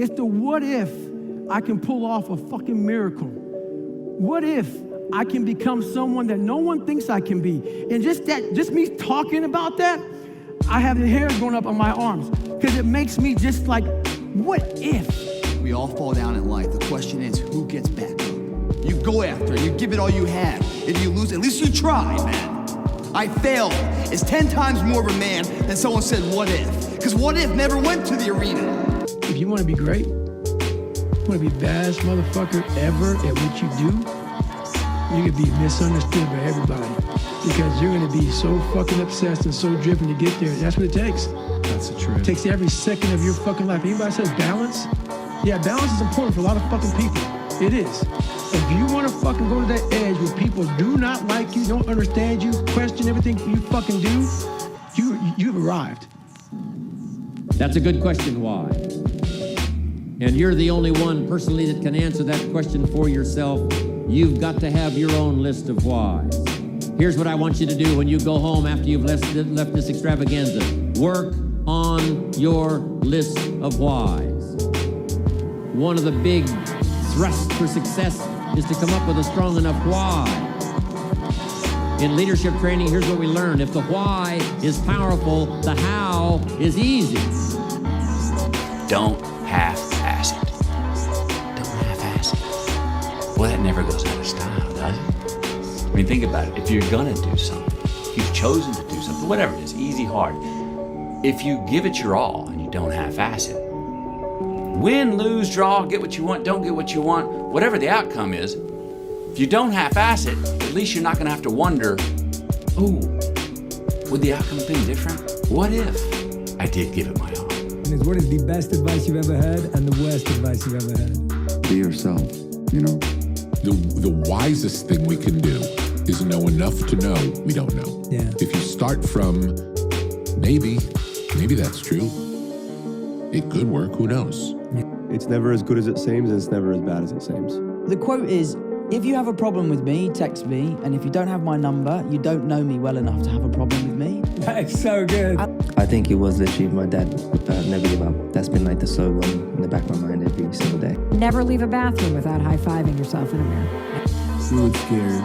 It's the what if I can pull off a fucking miracle. What if I can become someone that no one thinks I can be? And just me talking about that, I have the hair going up on my arms because it makes me just like, what if? We all fall down in life. The question is, who gets back up? You go after it. You give it all you have. If you lose, at least you try, man. I failed is 10 times more of a man than someone said, what if? Because what if never went to the arena. If you want to be great, you want to be the baddest motherfucker ever at what you do, you're going to be misunderstood by everybody because you're going to be so fucking obsessed and so driven to get there. That's what it takes. That's the truth. It takes every second of your fucking life. Anybody says balance? Yeah, balance is important for a lot of fucking people. It is. If you want to fucking go to that edge where people do not like you, don't understand you, question everything you fucking do, you've arrived. That's a good question, why? And you're the only one personally that can answer that question for yourself. You've got to have your own list of whys. Here's what I want you to do when you go home after you've left this extravaganza. Work on your list of whys. One of the big thrusts for success is to come up with a strong enough why. In leadership training, here's what we learn. If the why is powerful, the how is easy. Don't half-ass it. Don't half-ass it. Well, that never goes out of style, does it? I mean, think about it. If you're gonna do something, if you've chosen to do something, whatever it is, easy, hard, if you give it your all and you don't half-ass it, win, lose, draw, get what you want, don't get what you want, whatever the outcome is, if you don't half-ass it, at least you're not gonna have to wonder, oh, would the outcome have been different? What if I did give it my all? And what is the best advice you've ever had and the worst advice you've ever had? Be yourself, you know? The wisest thing we can do is know enough to know we don't know. Yeah. If you start from maybe that's true, it could work, who knows? It's never as good as it seems, and it's never as bad as it seems. The quote is, if you have a problem with me, text me, and if you don't have my number, you don't know me well enough to have a problem with me. That is so good. I think it was literally my dad, never give up. That's been like the slogan in the back of my mind every single day. Never leave a bathroom without high-fiving yourself in a mirror. You were scared.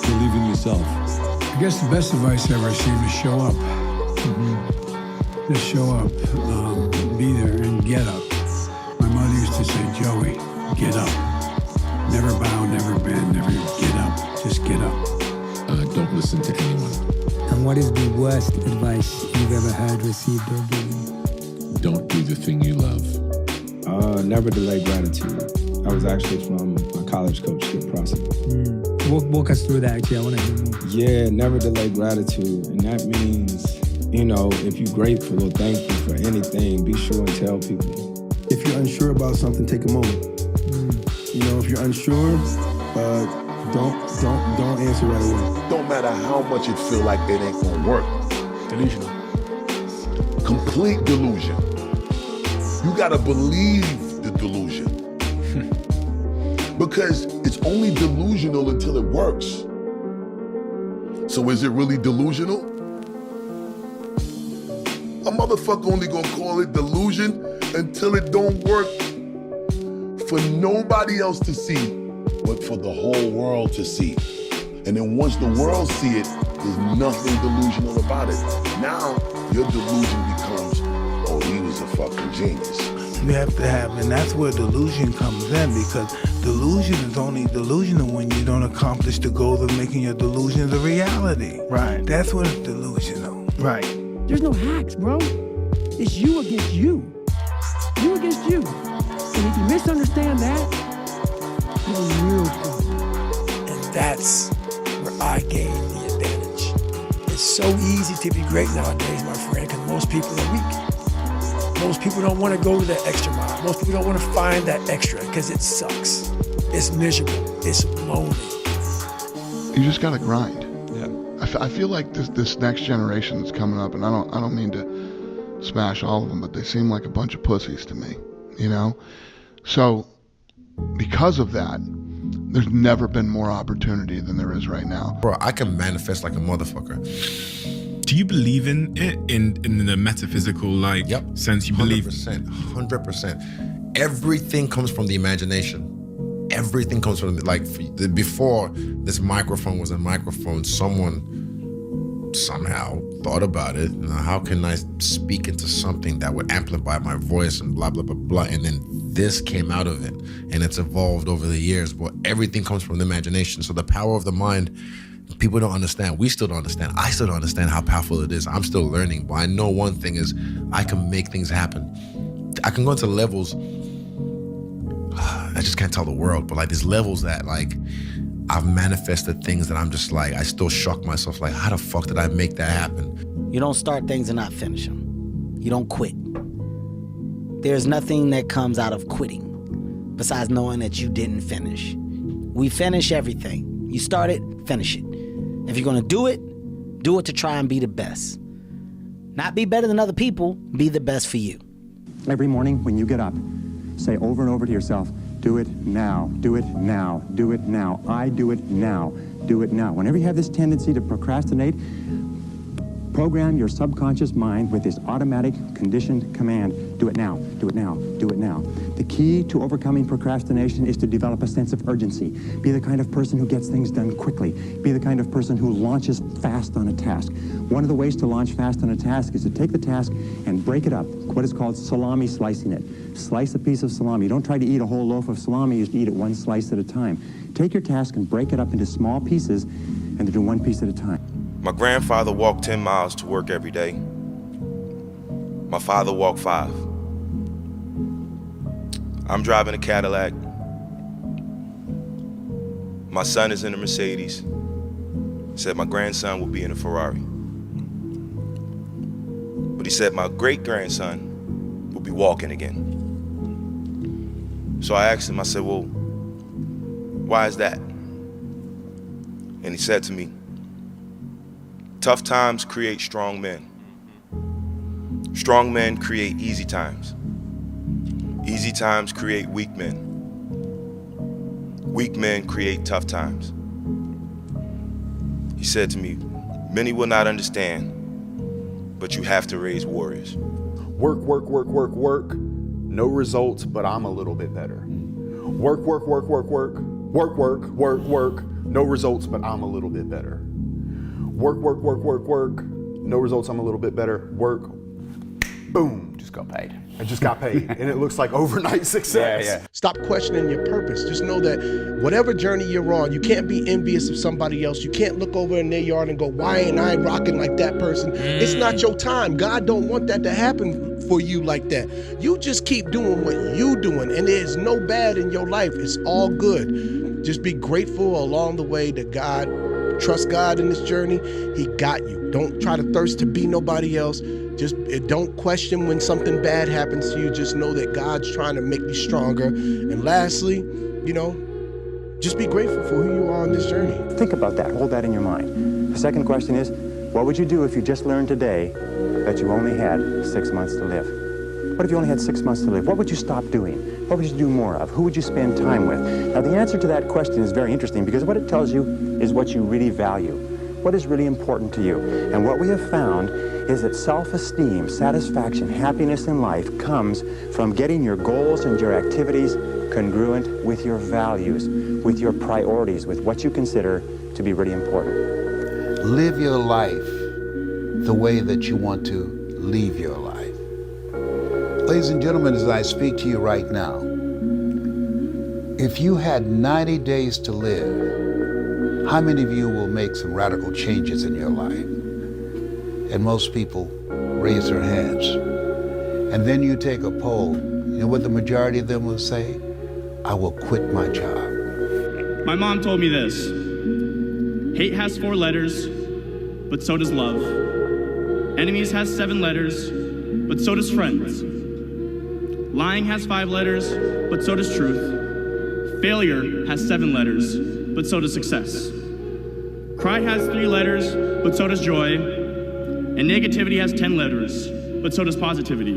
Believe in yourself. I guess the best advice I ever received is show up. Mm-hmm. Just show up, be there and get up. My mother used to say, Joey, get up. Never bow, never bend, never get up. Just get up. Don't listen to anyone. And what is the worst advice you've ever had, received, or given? Don't do the thing you love. Never delay gratitude. I was actually from my college coach, Skip Prosser. Walk us through that, actually. I want to hear more. Yeah, never delay gratitude. And that means, you know, if you're grateful or thankful for anything, be sure and tell people. If you're unsure about something, take a moment. You know, if you're unsure, don't answer right away. Don't matter how much it feel like it ain't gonna work. Delusional. Complete delusion. You gotta believe the delusion. Because it's only delusional until it works. So is it really delusional? A motherfucker only gonna call it delusion until it don't work for nobody else to see, but for the whole world to see. And then once the world see it, there's nothing delusional about it. Now, your delusion becomes, oh, he was a fucking genius. You have to have, and that's where delusion comes in, because delusion is only delusional when you don't accomplish the goal of making your delusions a reality. Right. That's when it's delusional. Right. There's no hacks, bro. It's you against you. You against you. And if you misunderstand that, you're in real trouble. And that's where I gain the advantage. It's so easy to be great nowadays, my friend, because most people are weak. Most people don't want to go to that extra mile. Most people don't want to find that extra because it sucks. It's miserable. It's lonely. You just gotta grind. Yeah. I feel like this next generation that's coming up, and I don't mean to smash all of them, but they seem like a bunch of pussies to me, you know? So because of that, there's never been more opportunity than there is right now. Bro, I can manifest like a motherfucker. do you believe in it in the metaphysical sense? You believe 100%. Everything comes from the imagination. Everything comes from before this microphone was a microphone, someone somehow thought about it. How can I speak into something that would amplify my voice and blah, blah, blah, blah. And then this came out of it, and it's evolved over the years. But everything comes from the imagination. So the power of the mind, people don't understand. We still don't understand. I still don't understand how powerful it is. I'm still learning. But I know one thing is I can make things happen. I can go into levels, I just can't tell the world, but these levels that I've manifested things that I'm just I still shock myself, how the fuck did I make that happen? You don't start things and not finish them. You don't quit. There's nothing that comes out of quitting besides knowing that you didn't finish. We finish everything. You start it, finish it. If you're gonna do it to try and be the best. Not be better than other people, be the best for you. Every morning when you get up, say over and over to yourself, do it now, do it now, do it now. I do it now, do it now. Whenever you have this tendency to procrastinate, program your subconscious mind with this automatic conditioned command, do it now, do it now, do it now. The key to overcoming procrastination is to develop a sense of urgency. Be the kind of person who gets things done quickly. Be the kind of person who launches fast on a task. One of the ways to launch fast on a task is to take the task and break it up, what is called salami slicing it. Slice a piece of salami. You don't try to eat a whole loaf of salami, you just eat it one slice at a time. Take your task and break it up into small pieces and do one piece at a time. My grandfather walked 10 miles to work every day. My father walked 5. I'm driving a Cadillac. My son is in a Mercedes. Said my grandson will be in a Ferrari. But he said my great-grandson will be walking again. So I asked him, I said, well, why is that? And he said to me, tough times create strong men. Strong men create easy times. Easy times create weak men. Weak men create tough times. He said to me, many will not understand, but you have to raise warriors. Work, work, work, work, work. No results, but I'm a little bit better. Work, work, work, work, work. Work, work, work, work. No results, but I'm a little bit better. Work, work, work, work, work. No results, I'm a little bit better. Work, boom, just got paid. I just got paid. And it looks like overnight success. Yeah. Stop questioning your purpose. Just know that whatever journey you're on, you can't be envious of somebody else. You can't look over in their yard and go, why ain't I rocking like that person? It's not your time. God don't want that to happen for you like that. You just keep doing what you doing, and there's no bad in your life. It's all good. Just be grateful along the way to God. Trust God in this journey. He got you. Don't try to thirst to be nobody else. Just don't question when something bad happens to you. Just know that God's trying to make you stronger. And lastly, just be grateful for who you are on this journey. Think about that. Hold that in your mind. The second question is, what would you do if you just learned today that you only had 6 months to live? What if you only had 6 months to live? What would you stop doing? What would you do more of? Who would you spend time with? Now, the answer to that question is very interesting because what it tells you is what you really value. What is really important to you? And what we have found is that self-esteem, satisfaction, happiness in life comes from getting your goals and your activities congruent with your values, with your priorities, with what you consider to be really important. Live your life the way that you want to leave your life. Ladies and gentlemen, as I speak to you right now, if you had 90 days to live, how many of you will make some radical changes in your life? And most people raise their hands. And then you take a poll, you know what the majority of them will say? I will quit my job. My mom told me this: hate has 4 letters, but so does love. Enemies has 7 letters, but so does friends. Lying has 5 letters, but so does truth. Failure has 7 letters, but so does success. Pride has 3 letters, but so does joy. And negativity has 10 letters, but so does positivity.